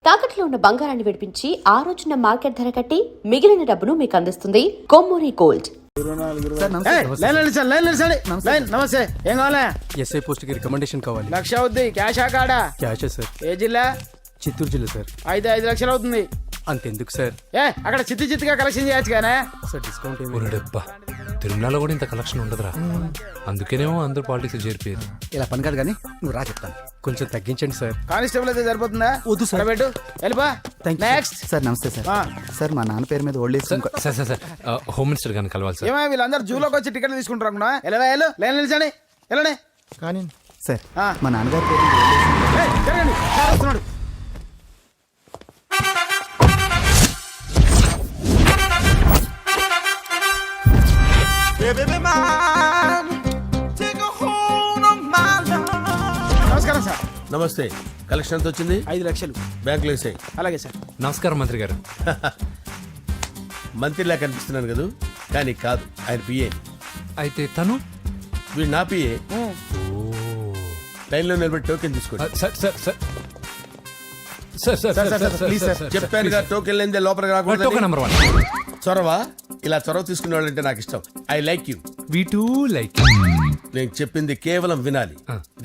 తాకట్లో ఉన్న బంగారాన్ని విడిపించి ఆ రోజున మార్కెట్ ధర కట్టి మిగిలిన డబ్బును మీకు అందిస్తుంది కొమ్మూరి గోల్డ్. నమస్తే. ఏం కావాలా? ఎస్ఐ పోస్ట్ కి రికమెండేషన్ కావాలి. 1,00,000 అవుద్ది. క్యాషా కాడా? క్యాషే సార్. ఏ జిల్లా? చిత్తూరు జిల్లా సార్. 5 లక్షలు అవుతుంది. అంతెందుకు సార్? అక్కడ చిత్తుగా కలెక్షన్ చేయొచ్చు కానీ సార్ డిస్కౌంట్ ఏమి? ఒరేడబ్బా, తిరుమలలో కూడా ఇంత కలెక్షన్ ఉండదురా. అందుకేనేమో అందరూ పాలిటిక్స్ చేరిపోయారు. ఇలా పని కాదు కానీ నువ్వు రా చెప్తాను. కొంచెం తగ్గించండి సార్. కానిస్టేబుల్ అయితే సరిపోతుందా? వద్దు సార్. పెట్టు వెళ్ళిపా. నెక్స్ట్. సార్ నమస్తే సార్. సార్ మా నాన్న పేరు మీద old age sir sir sir sir home minister గారిని కలవాలి సార్. ఏమో వీళ్ళందరూ జూలోకి వచ్చి టికెట్ తీసుకుంటారు అనుకున్నా. లైన్ నిలిచండి. వెళ్ళండి. కానీ సార్ మా నాన్నగారి పేరు మీద ఓల్డ్ ఏజ్ జరగండి. సార్ వస్తున్నాడు. నమస్కారం సార్. నమస్తే. కలెక్షన్ ఎంత వచ్చింది? 5 లక్షలు. బ్యాంకులో వేసాయి. అలాగే సార్. నమస్కారం మంత్రి గారు. మంత్రిలా కనిపిస్తున్నాను కదా, కానీ కాదు, ఆయన పిఏ. అయితే తను వీడు నా పిఏ. లైన్లో నిలబడి టోకెన్ తీసుకోండి. Sir sir sir sir sir please sir, చెప్పానుగా టోకెన్ లేనిదే లోపలికి రాకూడదు. Token number 1. చొరవ, ఇలా చొరవ తీసుకునే వాళ్ళంటే నాకు ఇష్టం. I like you. We two like. నేను చెప్పింది కేవలం వినాలి,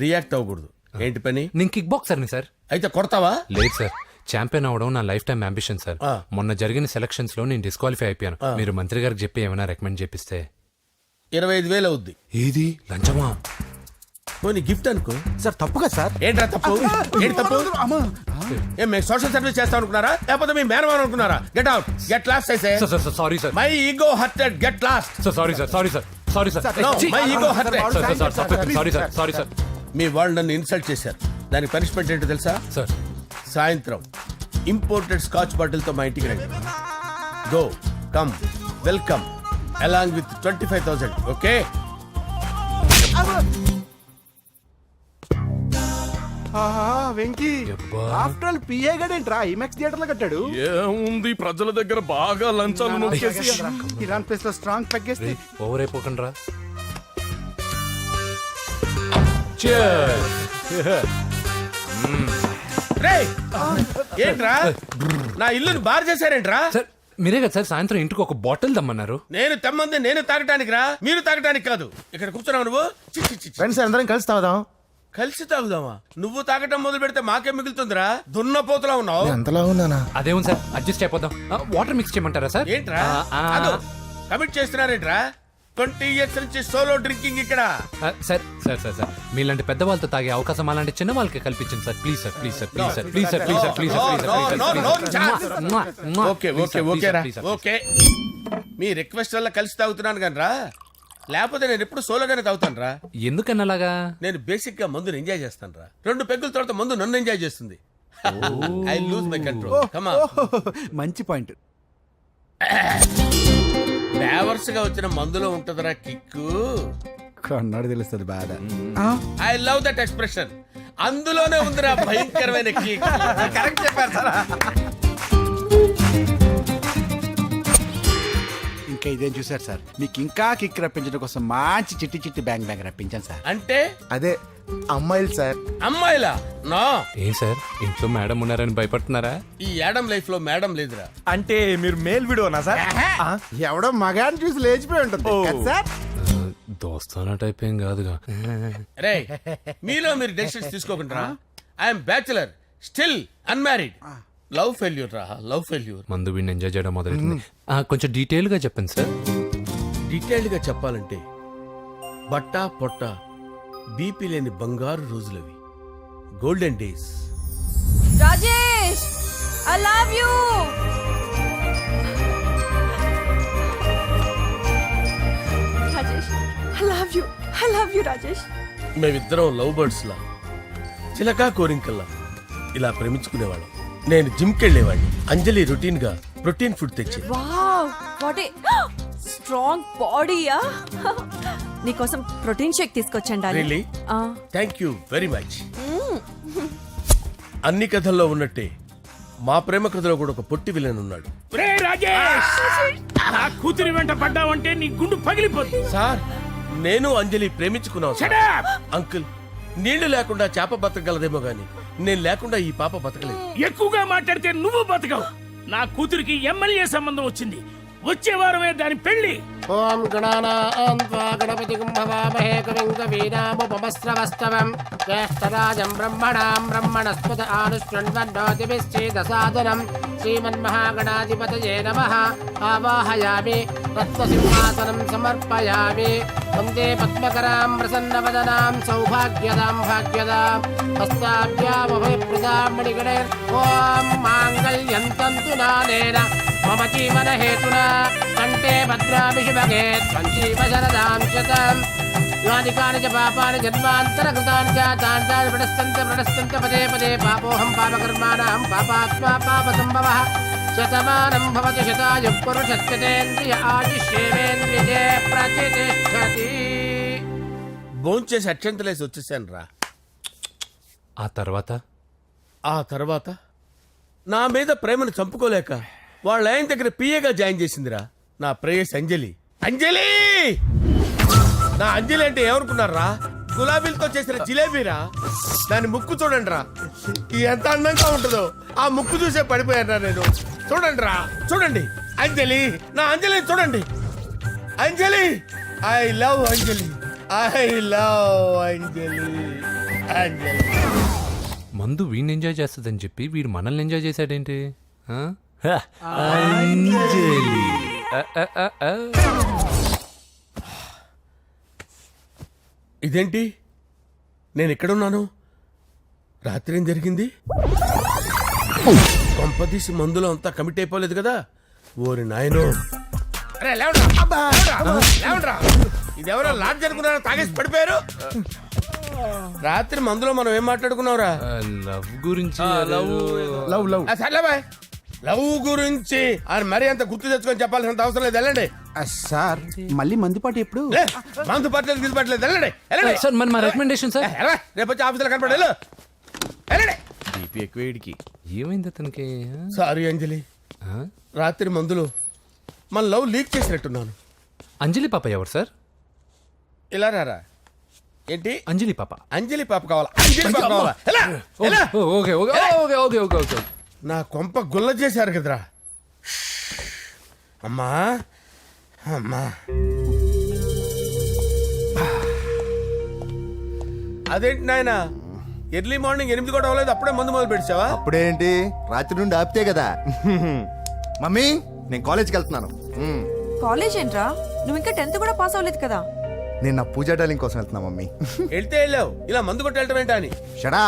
రియాక్ట్ అవ్వకూడదు. ఏంటి పని? నేను కిక్ బాక్సర్ని సార్. అయితే కొడతావా? లేదు సార్, ఛాంపియన్ అవడం నా లైఫ్ టైం అంబిషన్ సార్. ఆ. మొన్న జరిగిన సెలక్షన్స్ లో నేను డిస్క్వాలిఫై అయిపోయాను. మీరు మంత్రి గారికి చెప్పి ఏమైనా రికమెండ్ చేపిస్తే. 25,000 అవుద్ది. ఏది లంచమా? పోనీ గిఫ్ట్ అనుకో. సార్ తప్పుగా సార్. ఏంట్రా తప్పు? ఏంటి తప్పు? ఏం మేము సోషల్ సర్వీస్ చేస్తాం అనుకున్నారా, లేకపోతే మీ మేనమాన్ అనుకున్నారా? Get out, get lost. అయితే sir sir sorry sir. My ego hurted, get lost. Sir sorry sir, sorry sir, sorry sir. No, my ego hurt. Sorry sir, sorry sir. మీ వాళ్ళు నన్ను ఇన్సల్ట్ చేశారు. దానికి పనిష్మెంట్ ఏంటో తెలుసా? సార్ సాయంత్రం imported scotch bottle తో మా ఇంటికి రండి. Go, come, welcome along with 25,000. Okay? Venky after all PA గడేంట్రా ఇమెక్స్ థియేటర్ లో కట్టాడు. ఏముంది, ప్రజల దగ్గర బాగా లంచాలు నొక్కేసి ఇరాన్ ప్లేస్ లో స్ట్రాంగ్ తగ్గేస్తే ఓవర్ అయిపోకండి రా. రేయ్, ఏంట్రా నా ఇల్లుని బార్ చేశారేంట్రా? సార్ మీరే కదా సార్ సాయంత్రం ఇంటికి ఒక బాటిల్ దమ్మన్నారు. నేను తెమ్మంది నేను తాగటానికి రా, మీరు తాగటానికి కాదు. ఇక్కడ కూర్చున్నావు నువ్వు. చి, చి, చి, చి. ఫ్రెండ్స్ అందరం కలిసి తాగుదాం. కలిసి తాగుదామా? నువ్వు తాగటం మొదలు పెడితే మాకే మిగులుతుందిరా. దున్నపోతులా ఉన్నావు. ఎంతలా ఉందానా? అదేమో సార్, అడ్జస్ట్ అయిపోదాం. వాటర్ మిక్స్ చేయమంటారా సార్? ఏంట్రా కమిట్ చేస్తున్నారేంట్రా? 20 years నుంచి సోలో డ్రింకింగ్ ఇక్కడ. సార్ సార్ సార్ సార్ మీలాంటి పెద్ద వాళ్ళతో తాగే అవకాశం అలాంటి చిన్న వాళ్ళకి కల్పించండి sir. Please sir, please sir, please sir, please sir, please sir, please sir. Okay okay okay రా, ఓకే. మీ రిక్వెస్ట్ వల్ల కలిసి తాగుతున్నాను కానీ రా, లేకపోతే నేను ఎప్పుడు సోలోగానే తాగుతాను రా. ఎందుకన్నా అలాగా? నేను బేసిక్ గా మందుని ఎంజాయ్ చేస్తాను రా. 2 పెగ్గుల తర్వాత మందు నన్ను ఎంజాయ్ చేస్తుంది. I lose my control. Come on. మంచి పాయింట్. ఫ్లేవర్స్ గా వచ్చిన మందులో ఉంటదరా కిక్కు. కన్నాడు తెలుస్తుంది బాధ. I love that expression. అందులోనే ఉందిరా భయంకరమైన కిక్. కరెక్ట్ చెప్పారు సార్. ఇంకా ఇదేం చూసారు సార్, మీకు ఇంకా కిక్ రప్పించడం కోసం మంచి చిట్టి చిట్టి బ్యాంగ్ బ్యాంగ్ రప్పించాను సార్. అంటే అదే అమ్మాయిలు సార్. అమ్మాయిలా? నో. ఏం సార్ ఇంట్లో మేడం ఉన్నారని భయపడుతున్నారా? ఈ యాడమ్ లైఫ్ లో మేడం లేదురా. అంటే మీరు మేల్ వీడియోనా సార్? ఎవడో మగాన్ని చూసి లేచిపోయి ఉంటుంది కదా సార్. దోస్తానా టైప్ ఏం కాదుగా. రే, మీలో మీరు డెసిషన్స్ తీసుకోకుండా. I'm bachelor, still unmarried. Love failure రా, లవ్ ఫెయిల్యూర్. మందు వీడిని ఎంజాయ్ చేయడం మొదలైంది. కొంచెం డీటెయిల్ గా చెప్పండి సార్. డీటెయిల్డ్ గా చెప్పాలంటే బట్టా పొట్ట బీపీ లేని బంగారు రోజులవి, golden days. Rajesh, I love you. Rajesh, I love you. I love you, Rajesh. మేమిద్దరం లవ్ బర్డ్స్ లా, చిలకా కోరింకల్లా ఇలా ప్రేమించుకునేవాళ్ళం. నేను జిమ్కి వెళ్ళేవాడిని. అంజలి రొటీన్ గా ప్రోటీన్ ఫుడ్ తెచ్చి. వావ్, వాట్ ఏ స్ట్రాంగ్ బాడీయా. నీకోసం ప్రోటీన్ షేక్ తీసుకొచ్చండి. Really? Thank you very much. అన్ని కథల్లో ఉన్నట్టే మా ప్రేమ కథలో కూడా ఒక పొట్టి విలన్ ఉన్నాడు. నా కూతురి వెంట పడ్డావంటే నీ గుండు పగిలిపోతుంది. సార్, నేను అంజలి ప్రేమించుకున్నాను. అంకుల్, నీళ్లు లేకుండా చేప బతకగలదేమో గాని నేను లేకుండా ఈ పాప బతకలేదు. ఎక్కువగా మాట్లాడితే నువ్వు బతకవు. నా కూతురికి ఎమ్మెల్యే సంబంధం వచ్చింది. వచ్చే వారమే దాని పెళ్లి. ఓం గణానాం త్వా గణపతిం భవామహే కవిం కవీనాముపమస్రవస్తవం జ్యేష్ఠరాజం బ్రహ్మణాం బ్రహ్మణస్పద ఆనుష్ణ్వన్నోతిభిశ్చేదసాదనం శ్రీమన్మహాగణాధిపతయే నమః. ఆవాహయామి రత్నసింహాసనం సమర్పయామి. వందే పద్మకరాం ప్రసన్నవదనాం సౌభాగ్యదాం భాగ్యదాం హస్తాభ్యామభయప్రదాం మణిగణైర్. ఓం మాంగళ్యం తంతునానేన మమ జీవన హేతునా కంటే భద్రామి శుభగే త్వం జీవ శరదాం శతం. యాని కాని చ పాపాని జన్మాంతరకృతాని చ తాని తాని ప్రణశ్యంత పదే పదే పాపోహం పాపకర్మాణం పాపాత్మా పాపసంభవః. శతమానం భవతి శతాయుః పురుషస్యతేంద్రియ ఆయుష్యేవేంద్రియే ప్రతిష్టతి. భోంచేసి అక్షంతలేసి వచ్చేసాను రా. ఆ తర్వాత ఆ తర్వాత నా మీద ప్రేమను చంపుకోలేక వాళ్ళ ఆయన దగ్గర పిఏగా జాయిన్ చేసిందిరా నా ప్రేయస్ అంజలి. అంజలి నా అంజలి అంటే ఏమనుకున్నారా? గులాబీలతో చేసిన జిలేబీరా. దాని ముక్కు చూడండి రా, ఎంత అందంగా ఉంటుందో. ఆ ముక్కు చూసే పడిపోయారా నేను. చూడండి రా, చూడండి అంజలి, నా అంజలి చూడండి. Anjali, I love Anjali, I love Anjali. Anjali మందు వీడిని ఎంజాయ్ చేస్తుందని చెప్పి వీడు మనల్ని ఎంజాయ్ చేశాడేంటి? ఆ? అంజలి. ఇదేంటి, నేను ఎక్కడున్నాను? రాత్రి ఏం జరిగింది? కొంపదీసి మందులో అంతా కమిట్ అయిపోలేదు కదా? ఓరి నాయనో. అరే లేవండ్రా, లేవండ్రా. ఇదెవరో లాడ్జ్ అనుకున్నారా? తాగేసి పడిపోయారు. రాత్రి మందులో మనం ఏం మాట్లాడుకున్నావురా? లవ్ గురించి సర్లే బాయ్, లవ్ గురించి అని మరీ అంత గుర్తు తెచ్చుకొని చెప్పాల్సినంత అవసరం లేదు. వెళ్ళండి. సార్ మళ్ళీ మందుపాటి ఎప్పుడు? లే, మందు పట్టలేదు గిల్లు పట్టలేదు. వెళ్ళండి, వెళ్ళండి. సార్ మరి మా రికమెండేషన్ సార్. రేపు వచ్చి ఆఫీసులో కనపడి వెళ్ళండి. బీపీ ఎక్కువ వీడికి. ఏమైంది అతనికి? సారీ అంజలి, ఆ? రాత్రి మందులో మన లవ్ లీక్ చేసినట్టున్నాను. అంజలి పాప ఎవరు సార్? ఇలా రారా. ఏంటి అంజలి పాప? అంజలి పాప కావాలా? అంజలి పాప కావాలా? ఎలా? ఎలా? Okay okay okay okay okay okay. నా కొంప గుల్ల చేశారు కదరా. అమ్మా అమ్మా, అదేంటి నాయన, ఎర్లీ మార్నింగ్ 8 కూడా అవ్వలేదు, అప్పుడే మందు మొదలు పెడిచావా? అప్పుడేంటి, రాత్రి నుండి ఆపితే కదా. మమ్మీ నేను కాలేజ్కి వెళ్తున్నాను. కాలేజ్ ఏంట్రా, నువ్వు ఇంకా 10th కూడా పాస్ అవ్వలేదు కదా. నేను నా పూజా డాలింగ్ కోసం వెళ్తున్నా మమ్మీ. వెళ్తే వెళ్ళావు, ఇలా మందు కొట్టి వెళ్ళటం ఏంటా అని. షడా,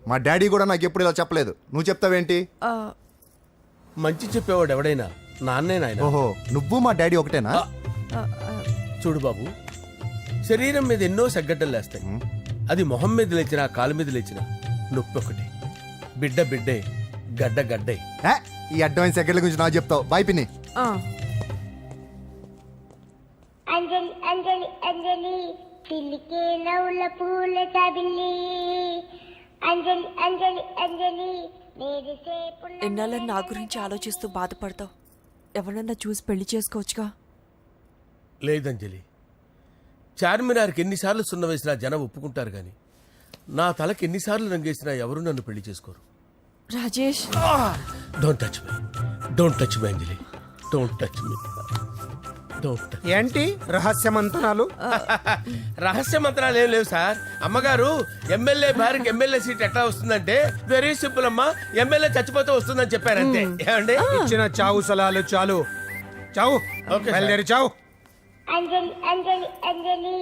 మా డాడీ కూడా నాకు ఎప్పుడు ఇలా చెప్పలేదు. నువ్వు చెప్తావేంటి? మంచి చెప్పేవాడు ఎవడైనా నాన్నే నాయన. ఓహో, నువ్వు మా డాడీ ఒకటేనా? చూడు బాబు, శరీరం మీద ఎన్నో సగ్గడ్డలు లేస్తాయి. అది మొహం మీద లేచినా కాలు మీద లేచినా నొప్పి ఒకటి. బిడ్డ బిడ్డే, గడ్డ గడ్డే. ఈ అడ్వాన్స్ సెకండ్ల గురించి నాకు చెప్తావు. బాయ్ పిన్ని. అంజలి అంజలి అంజలి పిల్లికే నవ్వుల పూల తబిల్లి. అంజలి అంజలి అంజలి ఎన్నాళ్ళని నా గురించి ఆలోచిస్తూ బాధపడతావు. ఎవరన్నా చూసి పెళ్లి చేసుకోవచ్చుగా. లేదంజలి, చార్మినార్కి ఎన్నిసార్లు సున్న వేసినా జనం ఒప్పుకుంటారు గాని నా తలకి ఎన్నిసార్లు రంగేసినా ఎవరు నన్ను పెళ్లి చేసుకోరు. Rajesh, don't touch me, don't touch me Anjali, don't touch me. ఏంటి రహస్య మంతనాలు? రహస్య మంత్రాలు ఏం లేవు సార్. అమ్మగారు ఎమ్మెల్యే భార్యకి ఎమ్మెల్యే సీట్ ఎట్లా వస్తుందంటే వెరీ సింపుల్ అమ్మా, ఎమ్మెల్యే చచ్చిపోతే వస్తుందని చెప్పారు అంతే. ఏమండి, ఇచ్చిన చావు సలాలు చాలు. చావు, బయలుదేరి చావు. అంజలి అంజలి అంజలి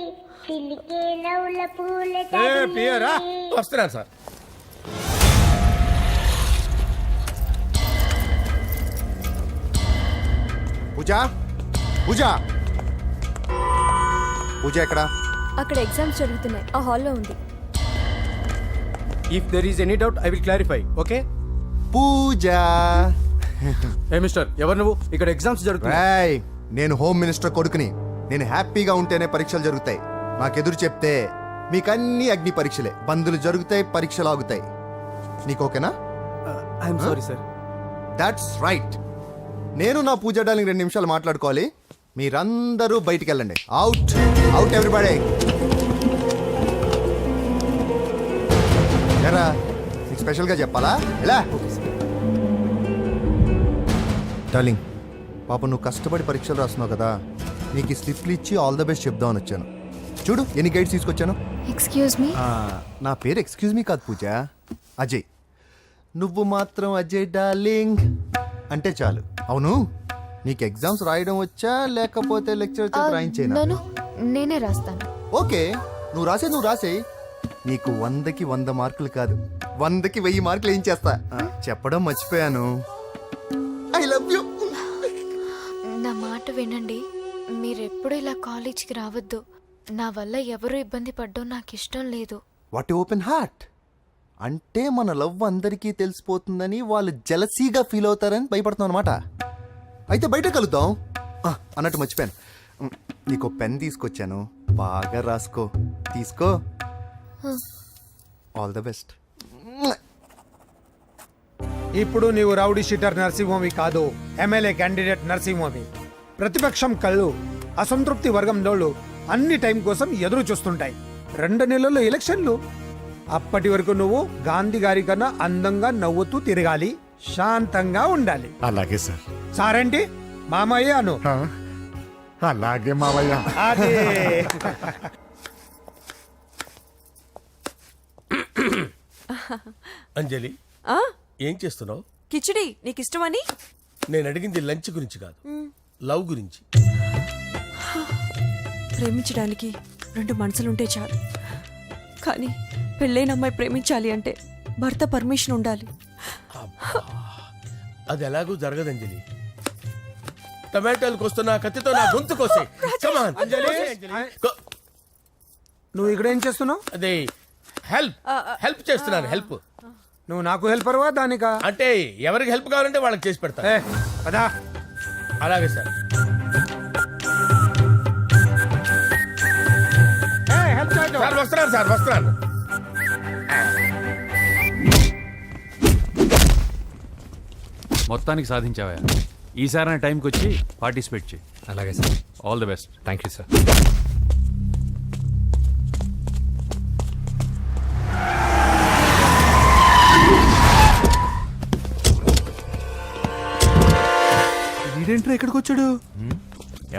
పిల్లికే నవ్వుల పూల పియరా వస్తున్నాను సార్. పూజ, పూజ, పూజ ఎక్కడా? అక్కడ ఎగ్జామ్స్ జరుగుతున్నాయి, ఆ హాల్లో ఉంది. If there is any doubt I will clarify. Okay Pooja. ఏ మిస్టర్, ఎవరు నువ్వు? ఇక్కడ ఎగ్జామ్స్ జరుగుతున్నాయి. నేను హోమ్ మినిస్టర్ కొడుకుని. నేను హ్యాపీగా ఉంటేనే పరీక్షలు జరుగుతాయి. నాకెదురు చెప్తే మీకన్నీ అగ్ని పరీక్షలే. బందులు జరుగుతాయి, పరీక్షలు ఆగుతాయి. నీకు ఓకేనా? I'm sorry sir. That's right. నేను నా పూజ డార్లింగ్ 2 నిమిషాలు మాట్లాడుకోవాలి. మీరందరూ బయటికి వెళ్ళండి. Out out everybody. ఎరా నీకు స్పెషల్గా చెప్పాలా ఎలా డార్లింగ్ పాప నువ్వు కష్టపడి పరీక్షలు రాస్తున్నావు కదా నీకు ఈ స్లిప్లు ఇచ్చి ఆల్ ద బెస్ట్ చెప్దామని వచ్చాను. చూడు ఎన్ని గైడ్స్ తీసుకొచ్చాను. Excuse me. నా పేరు ఎక్స్క్యూజ్ మీ కాదు పూజ, అజయ్. నువ్వు మాత్రం అజయ్ డార్లింగ్ అంటే చాలు. అవును నీకు ఎగ్జామ్స్ రాయడం వచ్చా లేకపోతే లెక్చర్ రాయించేనా? నన్ను నేనే రాస్తాను. ఓకే నువ్వు రాసే నీకు 100కి 100 మార్కులు కాదు 100కి 1000 మార్కులు ఏం చేస్తా. చెప్పడం మర్చిపోయాను, ఐ లవ్ యూ. నా మాట వినండి, మీరెప్పుడు ఇలా కాలేజ్కి రావద్దు. నా వల్ల ఎవరు ఇబ్బంది పడ్డం నాకు ఇష్టం లేదు. వాట్ ఓపెన్ హార్ట్ అంటే మన లవ్ అందరికీ తెలిసిపోతుందని వాళ్ళు జలసీగా ఫీల్ అవుతారని భయపడుతున్నాం అనమాట. అయితే బయట కలుద్దాం. అన్నట్టు మర్చిపోయాను, నీకు పెన్ తీసుకొచ్చాను, బాగా రాసుకో. తీసుకో. All the best. ఇప్పుడు నీవు రౌడీ షీటర్ నరసింహమి కాదు, ఎమ్మెల్యే క్యాండిడేట్ నరసింహమి. ప్రతిపక్షం కళ్ళు అసంతృప్తి వర్గంలోళ్ళు అన్ని టైం కోసం ఎదురు చూస్తుంటాయి. 2 నెలల్లో ఎలక్షన్లు. అప్పటి వరకు నువ్వు గాంధీ గారి కన్నా అందంగా నవ్వుతూ తిరగాలి, శాంతంగా ఉండాలి. అలాగే సార్. సారేంటి మామయ్య అను. అలాగే మావయ్య. అదే. అంజలి ఏం చేస్తున్నావు? కిచిడి నీకు ఇష్టమని. నేను అడిగింది లంచ్ గురించి కాదు, లవ్ గురించి. ప్రేమించడానికి 2 మనసులుంటే చాలు, కానీ పెళ్ళైన అమ్మాయి ప్రేమించాలి అంటే భర్త పర్మిషన్ ఉండాలి. అది ఎలాగూ జరగదు అంజలి. టమాటాలు కోస్తున్నా కత్తితో నా గొంతు కోసే. నువ్వు ఇక్కడ ఏం చేస్తున్నావు? అదే హెల్ప్ చేస్తున్నాను. హెల్ప్. నువ్వు నాకు హెల్పర్వా దానికా? అంటే ఎవరికి హెల్ప్ కావాలంటే వాళ్ళకి చేసి పెడతా. అదా అలాగే సార్. సార్ వస్తున్నాను, సార్ వస్తున్నాను. మొత్తానికి సాధించావా? ఈసారి టైంకి వచ్చి పార్టిసిపేట్ చేయి. అలాగే sir. All the best. Thank you sir. వీడేంట్రా ఇక్కడికి వచ్చాడు?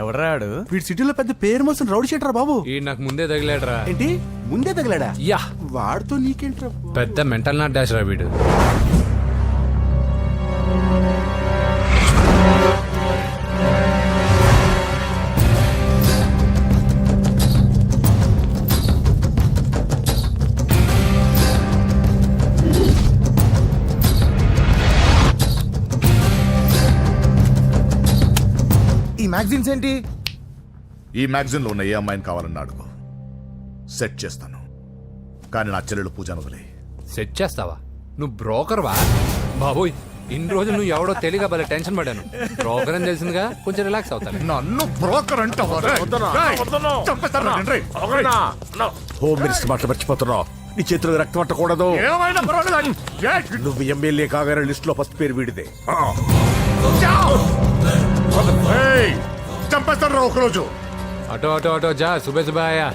ఎవడ్రాడు? వీడి సిటీలో పెద్ద పేరు మోసిన రౌడీ షీటర్ బాబు. ఈ నాకు ముందే తగిలాడరా. ఏంటి ముందే తగిలాడా? యా, వాడితో నీకేంట్రా? పెద్ద మెంటల్ నాట్ డాష్ రా వీడు. ఈ మ్యాగజైన్స్ ఏంటి? ఈ మ్యాగజైన్లో ఉన్న ఏ అమ్మాయిని కావాలన్నా అడుగు, సెట్ చేస్తాను. కానీ నా చెల్లెలు పూజను వదిలే. సెట్ చేస్తావా? నువ్వు బ్రోకర్వా? బాబోయ్, ఇన్ని రోజులు నువ్వు ఎవడో తెలియక భలే టెన్షన్ పడ్డాను. బ్రోకర్ అని తెలిసిందిగా కొంచెం రిలాక్స్ అవుతాను. నన్ను బ్రోకర్ అంటావా? హోమ్ మినిస్టర్ మాటలు మర్చిపోతున్నావు. నీ చేతిలో రక్తం పట్టకూడదు. నువ్వు ఎమ్మెల్యే కాగానే లిస్ట్ లో ఫస్ట్ పేరు వీడిదే. చంపేస్తాను ఒకరోజు. అటో అటో అటో జా. సుబే సుబాయా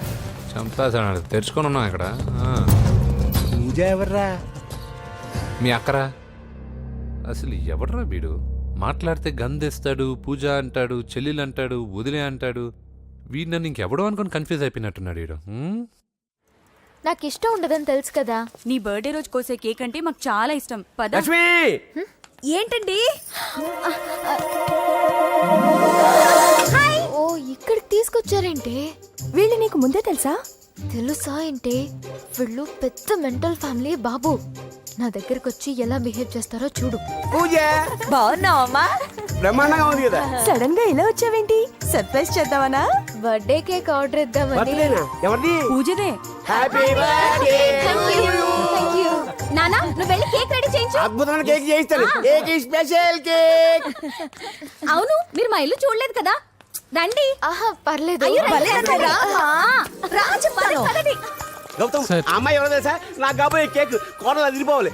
చంపేస్తాడు. తెరుచుకొని ఉన్నాం ఇక్కడ. పూజ ఎవర్రా? మీ అక్కరా? అసలు ఎవడరా వీడు? మాట్లాడితే గంధేస్తాడు, పూజ అంటాడు, చెల్లెలు అంటాడు, వదిలే అంటాడు. వీడు నన్ను ఇంకెవడో అనుకుని కన్ఫ్యూజ్ అయిపోయినట్టున్నాడు వీడు. నాకు ఇష్టం ఉండదని తెలుసు కదా. నీ బర్త్డే రోజు కోసే కేక్ అంటే మాకు చాలా ఇష్టం. పద. ఏంటండి? ఓ ఇక్కడికి తీసుకొచ్చారేంటే? వీళ్ళు నీకు ముందే తెలుసా? తెలుసా ఏంటే? వీళ్ళు పెద్ద మెంటల్ ఫ్యామిలీ బాబు. నా దగ్గరకు వచ్చి ఎలా బిహేవ్ చేస్తారో చూడు. పూజ బాగున్నావమ్మా? బ్రహ్మాండంగా ఉంది కదా. సడన్ గా ఇలా వచ్చావేంటి? సర్ప్రైజ్ చేద్దామనా? బర్త్డే కేక్ ఆర్డర్ ఇద్దామని. బర్త్డేనా? ఎవరిది? పూజదే. Happy birthday. థాంక్యూ. నానా నువ్వు వెళ్ళి కేక్ రెడీ చేయించు. అద్భుతమైన కేక్ చేయిస్తాను. Cake special cake. అవును మీరు మా ఇల్లు చూడలేదు కదా, రండి. ఆహా పర్లేదు. గౌతమ్ ఆ అమ్మాయి ఎవరో తెలుసా? నాకు కాబోయే కేక్ కోడలు అదిరిపోవాలి.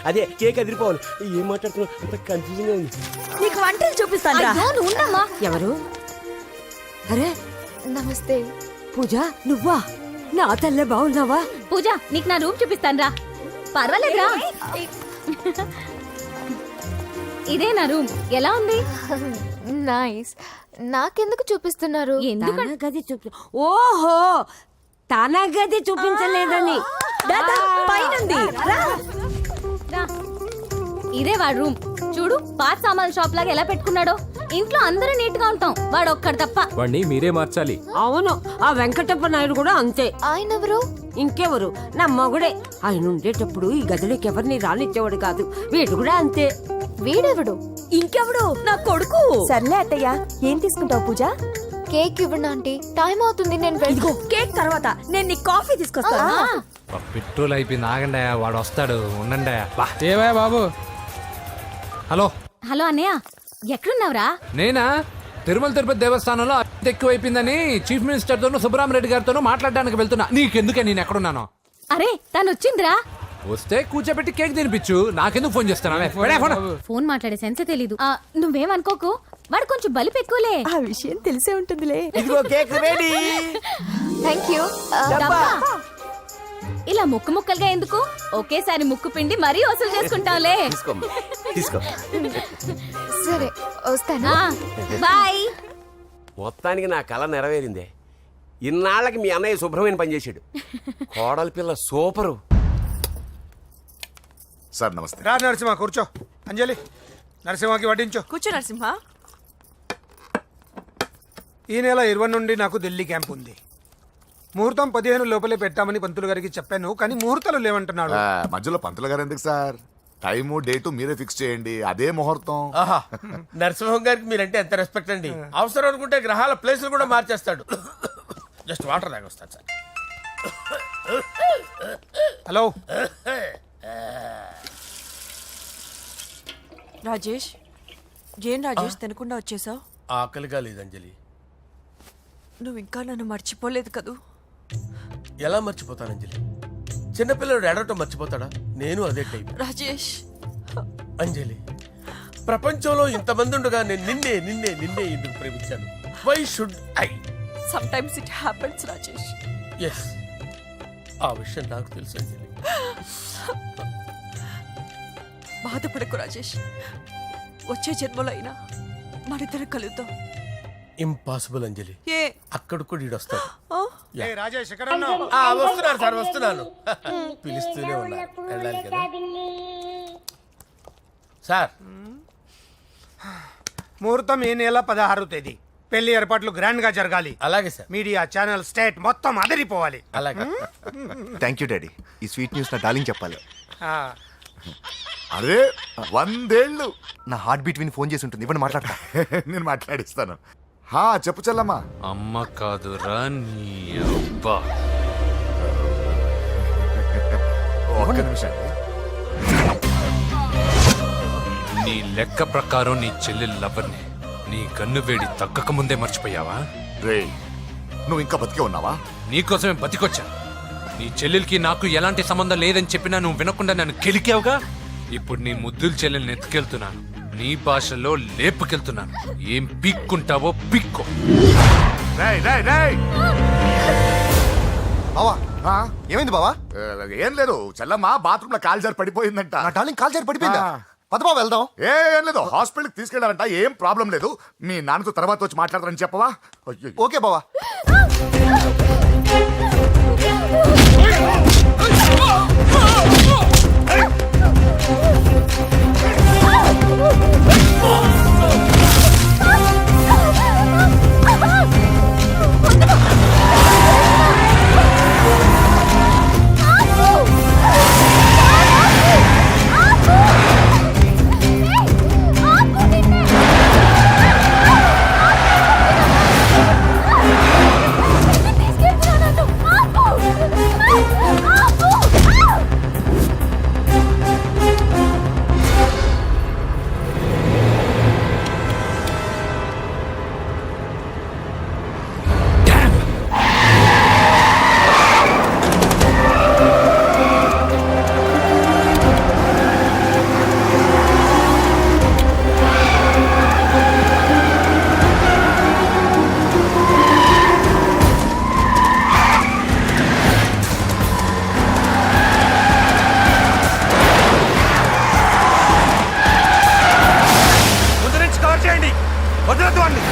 అదే కేక్ అదిరిపోవాలి. ఏం మాట్లాడుతున్నావు? అంత కన్ఫ్యూజన్ గా ఉంది. నీకు వంటలు చూపిస్తాను. ఎవరు? అరే నమస్తే. పూజ నువ్వా? నా తల్లే బాగున్నావా? పూజ నీకు నా రూమ్ చూపిస్తాను రా. పర్వాలేదురా. ఇదే నా రూమ్. ఎలా ఉంది? నైస్. నాకెందుకు చూపిస్తున్నారు? ఎందుకంటే గది చూపి ఓహో తన గది చూపించలేదని పైనుంది. ఇదే వాడు రూమ్. చూడు పాత సామాన్ షాప్ లాగా ఎలా పెట్టుకున్నాడో. ఇంట్లో అందరూ నీట్ గా ఉంటాం, వాడు ఒక్కడు తప్ప. వాడిని మీరే మార్చాలి. అవును, ఆ వెంకటప్ప నాయుడు కూడా అంతే. ఆయన ఎవరు? ఇంకెవరు, నా మగుడే. ఆయన ఉండేటప్పుడు ఈ గదిలోకి ఎవరిని రానిచ్చేవాడు కాదు. వీడు కూడా అంతే. వీడెవడు? ఇంకెవడు, నా కొడుకు. సర్లే అత్తయ్య, ఏం తీసుకుంటావు పూజ? కేక్ ఇవ్వండి ఆంటీ, టైం అవుతుంది. నేను ఇదిగో కేక్ తర్వాత నేను నీ కాఫీ తీసుకొస్తాను. పెట్రోల్ అయిపోయింది, ఆగండి, వాడు వస్తాడు, ఉండండి. ఏవా బాబు? హలో హలో అన్నయ్య, ఎక్కడున్నావురా? నేనా తిరుమల తిరుపతి దేవస్థానంలో అత్యంత ఎక్కువైపోయిందని చీఫ్ మినిస్టర్ తోనూ సుబ్బరామరెడ్డి గారితోనూ మాట్లాడడానికి వెళ్తున్నా. నీకెందుకే నేను ఎక్కడున్నాను? అరే తను వచ్చిందిరా. వస్తే కూర్చోబెట్టి కేక్ తినిపించు, నాకెందుకు ఫోన్ చేస్తున్నా? ఫోన్ మాట్లాడే సెన్సే తెలీదు. నువ్వేమనుకోకు, వాడు కొంచెం బలిపు ఎక్కువలే. ఆ విషయం తెలిసే ఉంటుందిలే. ఇదిగో కేక్ రెడీ. Thank you. ఇలా ముక్కు ముక్కలుగా ఎందుకు, ఒకేసారి ముక్కు పిండి మరీ వసూలు చేసుకుంటావులే. తీసుకో. సరే వస్తానా, బాయ్. మొత్తానికి నా కళ నెరవేరిందే. ఇన్నాళ్ళకి మీ అన్నయ్య శుభ్రమైన పనిచేసాడు. కోడలి పిల్ల సూపరు. సార్ నమస్తే. రా నరసింహ, కూర్చో. అంజలి, నరసింహకి వడ్డించు. కూర్చో నరసింహ. ఈ నెల 20 నుండి నాకు ఢిల్లీ క్యాంప్ ఉంది. ముహూర్తం 15 లోపలే పెట్టామని పంతులు గారికి చెప్పాను, కానీ ముహూర్తాలు లేవంటున్నాడు. మధ్యలో పంతులు గారు ఎందుకు సార్? టైము డేటు మీరే ఫిక్స్ చేయండి, అదే ముహూర్తం. ఆహా, నరసింహం గారికి మీరంటే ఎంత రెస్పెక్ట్ అండి. అవసరం అనుకుంటే గ్రహాల ప్లేసులు కూడా మార్చేస్తాడు. జస్ట్ వాటర్ తాగొస్తాను సార్. హలో రాజేష్, ఏం రాజేష్ తినకుండా వచ్చేసావు? ఆకలిగా లేదు అంజలి. నువ్వు ఇంకా నన్ను మర్చిపోలేదు కదూ? ఎలా మర్చిపోతాను అంజలి? చిన్నపిల్లడు ఏడవటం మర్చిపోతాడా? నేను అదే టైప్. రాజేష్, అంజలి, ప్రపంచంలో ఇంతమంది ఉండగా నేను నిన్నే నిన్నే నిన్నే ఎందుకు ప్రేమించాను? Why should I? Sometimes it happens Rajesh. Yes, ఆ విషయం నాకు తెలుసు అంజలి. బాధపడకు రాజేష్, వచ్చే జన్మలో అయినా మనిద్దరు కలుద్దాం. ఇంపాసిబుల్ అంజలి. ఏ అక్కడ కూడా ఈడు వస్తాడు. ఏ రాజేష్, ఎక్కడ ఉన్నావు? వస్తున్నాను సార్, వస్తున్నాను. పిలుస్తూనే ఉన్నారు, వెళ్ళాలి కదా సార్. ముహూర్తం ఈ నెల 16వ తేదీ. పెళ్లి ఏర్పాట్లు గ్రాండ్ గా జరగాలి. అలాగే సార్. మీడియా ఛానల్ స్టేట్ మొత్తం అదిరిపోవాలి. అలాగే. Thank you daddy. ఈ స్వీట్ న్యూస్ నా డార్లింగ్ చెప్పాలి. అరే 100 ఏళ్ళు. నా హార్ట్ బీట్ విని ఫోన్ చేసి ఉంటుంది, ఇవ్వండి మాట్లాడతా. నేను మాట్లాడిస్తాను. చెప్పు చెల్లమ్మా. అమ్మ కాదురా నీ అబ్బా. ఒక్క నిమిషం. నీ లెక్క ప్రకారం నీ చెల్లెలు లవర్ని నీ గన్ను వేడి తగ్గక ముందే మర్చిపోయావా? రే, నువ్వు ఇంకా బతికే ఉన్నావా? నీకోసమే బతికొచ్చా. నీ చెల్లెలకి నాకు ఎలాంటి సంబంధం లేదని చెప్పినా నువ్వు వినకుండా నన్ను కెలికావుగా. ఇప్పుడు నీ ముద్దుల చెల్లెల్ని ఎత్తుకెళ్తున్నాను, నీ భాషలో లేపుకెళ్తున్నాను. ఏం పీక్కుంటావో పీక్కో. బావా, ఏమైంది బావా? ఏం లేదు, చెల్లమ్మ బాత్రూమ్ లో కాలు జారి పడిపోయిందంట. నా డార్లింగ్ కాల్ చేరి పడిపోయిందా? పద బావ వెళ్దాం. ఏం లేదు, హాస్పిటల్కి తీసుకెళ్లారంట. ఏం ప్రాబ్లం లేదు. మీ నాన్నతో తర్వాత వచ్చి మాట్లాడతారని చెప్పవా? ఓకే బావా. వదలొద్దు వాడిని.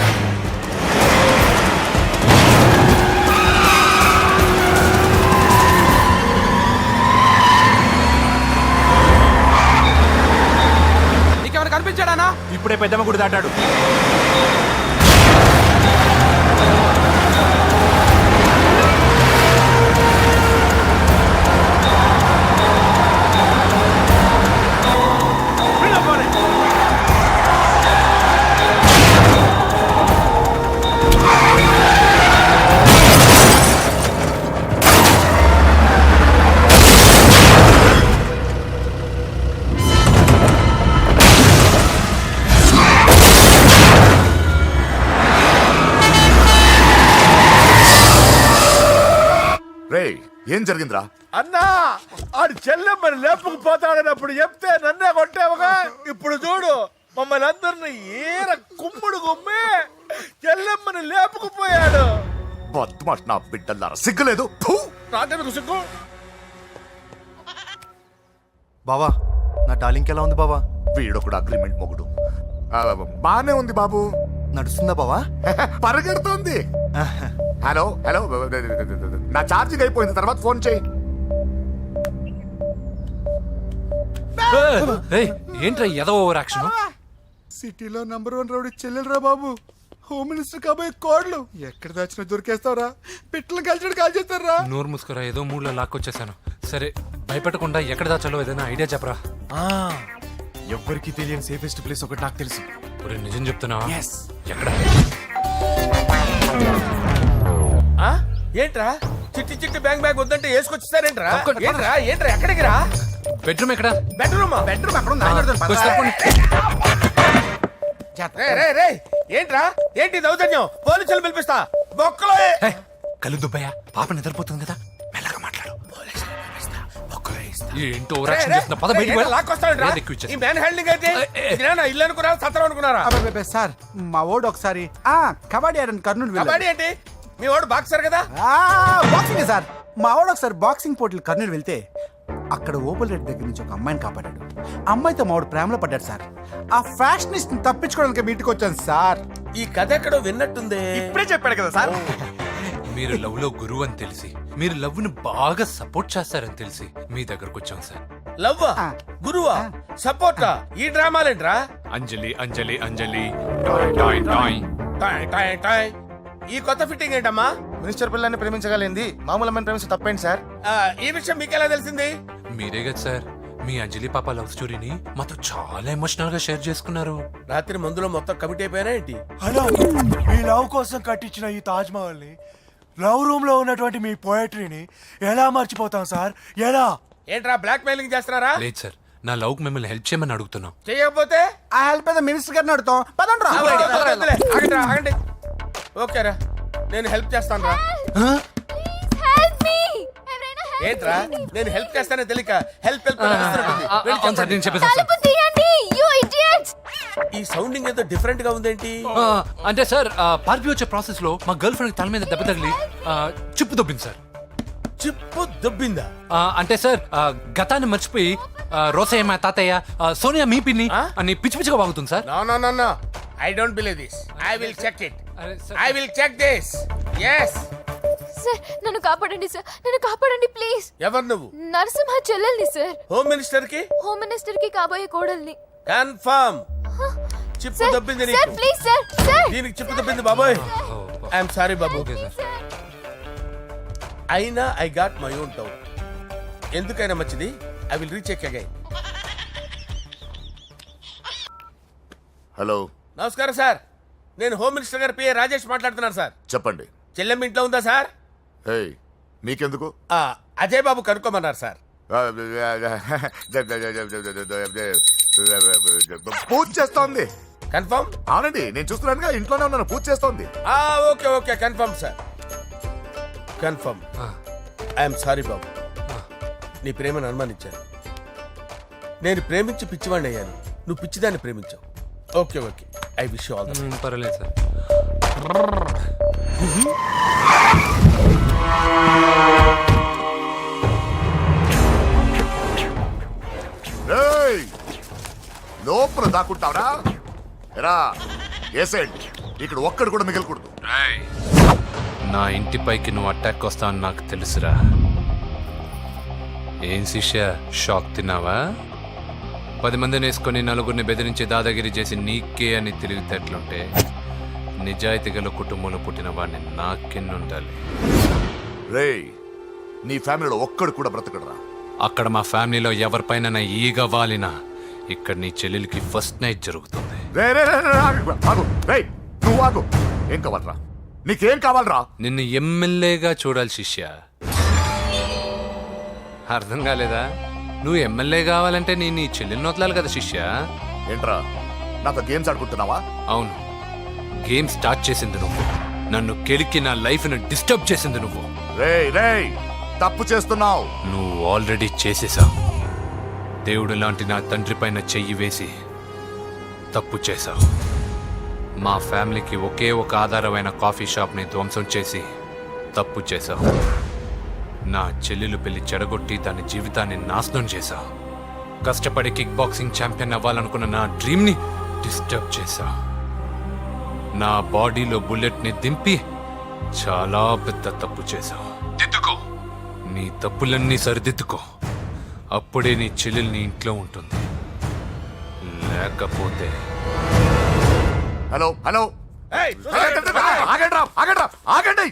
నీకేమైనా కనిపించాడానా? ఇప్పుడే పెద్దమ్మ గుడి దాటాడు. రేయ్ ఏం జరిగిందిరా? అన్నా ఆడు చెల్లెమ్మని లేపుకుపోతాడనప్పుడు చెప్తే నన్నే కొట్టావుగా. ఇప్పుడు చూడు మమ్మల్ని అందరిని ఏర కుమ్ముడు గుమ్మి చెల్లెమ్మని లేపుకుపోయాడు. బద్మాష్ నా బిడ్డల్లారా, సిగ్గులేదు? ఫు! నాకెందుకు సిగ్గు? బావా నా డార్లింగ్ ఎలా ఉంది బావా? వీడొకడు అగ్రిమెంట్ మొగుడు. బానే ఉంది బాబు. నడుస్తుందా బావా? పరిగెడుతోంది. హలో హలో, నా ఛార్జింగ్ అయిపోయింది, తర్వాత ఫోన్ చేయి. ఏంట్రా ఎదో ఓవర్ యాక్షన్? సిటీలో నంబర్ 1 రౌడీ చెల్లెలరా బాబు. హోమ్ మినిస్టర్ కాబోయే కోడ్లు ఎక్కడ దాచినా దొరికేస్తావురా. పిట్టలు కలిసి కాల్ చేస్తారా? నోరు మూసుకురా, ఏదో మూడ్లో లాక్కొచ్చేసాను. సరే భయపెట్టకుండా ఎక్కడ దాచాలో ఏదైనా ఐడియా చెప్పరా. ఎవ్వరికి తెలియని సేఫెస్ట్ ప్లేస్ ఒకటి నాకు తెలుసు. ఒరే నిజం చెప్తున్నావా? ఎక్కడ? ఏంట్రా చిట్టి చిట్టి బ్యాంక్ బ్యాగ్ వద్దంటే వేసుకొచ్చేసారేంట్రా? ఏంట్రా ఏంట్రా ఎక్కడికి రా? బెడ్రూమ్ ఎక్కడ? బెడ్రూమ్ అక్కడ ఉంది. కొంచెం తప్పండి. ఏంట్రా ఏంటి దౌర్జన్యం? పోలీసులు పిలిపిస్తా. బొక్కలో హే, కళ్ళు దుబ్బయ్యా, పాప నిద్రపోతుంది కదా, మెల్లగా మాట్లాడు. ఏంటో ఓవర్ యాక్షన్ చేస్తున్నా, పద బయటికి వెళ్ళు. లాక్కొస్తాడు. ఏది ఎక్కువ ఇచ్చేస్తా. ఈ మ్యాన్ హ్యాండింగ్ అయితే ఇదేనా ఇల్లు అనుకున్నారా, సత్రం అనుకున్నారా? సార్ మా ఓడు ఒకసారి కబడ్డీ ఆడని కర్నూలు కబడ్డీ ఏంటి? మీ వాడు బాక్సర్ కదా? Boxing sir. మా వాడు ఒకసారి బాక్సింగ్ పోటీలు కర్నూలు వెళ్తే అక్కడ ఓపెల్ రెడ్డి దగ్గర నుంచి ఒక అమ్మాయిని కాపాడాడు. అమ్మాయితో మా వాడు ప్రేమలో పడ్డాడు సార్. ఆ ఫ్యాషనిస్ట్ తప్పించుకోవడానికి మీటికి వచ్చాను సార్. ఈ కథ ఎక్కడో విన్నట్టుంది. ఇప్పుడే చెప్పాడు కదా సార్. మీరు లవ్ లో గురువు అని తెలిసి, మీరు లవ్ ను బాగా సపోర్ట్ చేస్తారని తెలిసి మీ దగ్గరకు వచ్చాం సార్. లవ్వా, గురువా, సపోర్టా? ఈ డ్రామాలేంట్రా? అంజలి అంజలి అంజలి టాయ్ టాయ్ టాయ్. టాయ్ టాయ్ టాయ్. ఈ కొత్త ఫిట్టింగ్ ఏంటమ్మా? మినిస్టర్ పిల్లల్ని ప్రేమించగలిగింది మామూలు అమ్మని ప్రేమించి తప్పేంటి సార్? ఈ విషయం మీకెలా తెలిసింది? మీరే కదా సార్ మీ అంజలి పాప లవ్ స్టోరీని మాతో చాలా ఎమోషనల్ గా షేర్ చేసుకున్నారు. రాత్రి మందులో మొత్తం కమిటీ అయిపోయినా ఏంటి? హలో, మీ లవ్ కోసం కట్టించిన ఈ తాజ్ మహల్ ని, లవ్ రూమ్ లో ఉన్నటువంటి మీ పోయట్రీని ఎలా మర్చిపోతాం సార్? ఎలా? ఏంట్రా బ్లాక్ మెయిలింగ్ చేస్తున్నారా? లేదు సార్, నా లవ్ మిమ్మల్ని హెల్ప్ చేయమని అడుగుతున్నాం. చేయకపోతే ఆ హెల్ప్ ఏదో మినిస్టర్ గారిని అడుగుతాం. పదండి రా. వద్దులే, ఆగండి రా, ఆగండి. ఓకేరా, నేను హెల్ప్ చేస్తాను రా. ఏంట్రా నేను హెల్ప్ చేస్తానే తెలియక హెల్ప్ హెల్ప్ అవును సార్, నేను చెప్పేసాను సార్. ఈ సౌండింగ్ ఏదో డిఫరెంట్ గా ఉందేంటి? అంటే సార్ పార్టీ వచ్చే ప్రాసెస్ లో మా గర్ల్ ఫ్రెండ్ తల మీద దెబ్బ తగిలి చిప్పు దొబ్బింది సార్. చిప్పు దొబ్బిందా? అంటే సార్ గతాన్ని మర్చిపోయి రోసయ్య మా తాతయ్య, సోనియా మీ పిన్ని అని పిచ్చి పిచ్చిగా వాగుతుంది sir. No I don't believe this. I will check it. I will check this. yes sir నన్ను కాపాడండి సార్, నన్ను కాపాడండి ప్లీజ్. ఎవరు నువ్వు? నరసింహ చెల్లెల్ని సార్. హోమ్ మినిస్టర్ కి? హోమ్ మినిస్టర్ కి కాబోయే కోడల్ని. కన్ఫర్మ్. చిప్పు దొబ్బింది సార్ నీకు. Please sir. సార్ దీనికి చిప్పు దొబ్బింది బాబోయ్. ఐఎమ్ సారీ బాబు. Okay sir. అయినా I got my own doubt. ఎందుకైనా మంచిది, I will recheck again. Hello, నమస్కారం సార్, నేను హోమ్ మినిస్టర్ గారి పిఏ రాజేష్ మాట్లాడుతున్నాను సార్. చెప్పండి. చెల్లెమ్మ ఇంట్లో ఉందా సార్? హే, మీకెందుకు? అజయ్ బాబు కనుక్కోమన్నారు సార్. పూజ చేస్తోంది. కన్ఫర్మ్? అవునండి, నేను చూస్తున్నానుగా, ఇంట్లోనే ఉన్నాను, పూజ చేస్తోంది. Okay okay confirm sir, confirm. I'm sorry బాబు, నీ ప్రేమను అనుమానించాను. నేను ప్రేమించి పిచ్చివాడిని అయ్యాను, నువ్వు పిచ్చిదాన్ని ప్రేమించావు. Okay okay, I wish you all the best. పర్వాలేదు సార్. లోపల దాక్కుంటావరా? ఎరా, ఏసేయండి, ఇక్కడ ఒక్కడు కూడా మిగలకూడదు. నా ఇంటిపైకి నువ్వు అటాక్ వస్తావని నాకు తెలుసురా. ఏం శిష్య, షాక్ తిన్నావా? 10 మందిని వేసుకొని నలుగురిని బెదిరించి దాదాగిరి చేసి నీకే అని తిరిగితేట్లుంటే నిజాయితీ గల కుటుంబంలో పుట్టిన వాడిని నాకెన్నుండాలి. రేయ్, నీ ఫ్యామిలీలో ఒక్కడు కూడా బ్రతకడరా. అక్కడ మా ఫ్యామిలీలో ఎవరిపైన ఈగ వాలినా ఇక్కడ నీ చెల్లెలికి ఫస్ట్ నైట్ జరుగుతుంది. రే రే రే రే, ఆగు. రేయ్, నువ్వు ఆగు. ఏం కావాలరా? నీకేం కావాలరా? నిన్ను ఎమ్మెల్యేగా చూడాలి శిష్య. అర్థం కాలేదా? నువ్వు ఎమ్మెల్యే కావాలంటే నేను నీ చెల్లెల్ని వదలాలి కదా శిష్య. ఏంట్రా, నాతో గేమ్స్ ఆడుకుంటున్నావా? అవును, గేమ్ స్టార్ట్ చేసింది నువ్వు. నన్ను కెలికి నా లైఫ్ను డిస్టర్బ్ చేసింది నువ్వు. రేయ్ రేయ్, తప్పు చేస్తున్నావు. నువ్వు ఆల్రెడీ చేసేసావు. దేవుడు లాంటి నా తండ్రి పైన చెయ్యి వేసి తప్పు చేశావు. మా ఫ్యామిలీకి ఒకే ఒక ఆధారమైన కాఫీ షాప్ని ధ్వంసం చేసి తప్పు చేశావు. నా చెల్లెలు పెళ్లి చెడగొట్టి దాని జీవితాన్ని నాశనం చేశావు. కష్టపడి కిక్ బాక్సింగ్ ఛాంపియన్ అవ్వాలనుకున్న నా డ్రీమ్ని డిస్టర్బ్ చేశావు. నా బాడీలో బుల్లెట్ని దింపి చాలా పెద్ద తప్పు చేశావు. దిద్దుకో, నీ తప్పులన్నీ సరిదిద్దుకో. అప్పుడే నీ చెల్లెలు నీ ఇంట్లో ఉంటుంది. లేకపోతే హలో హలో, ఆగండి.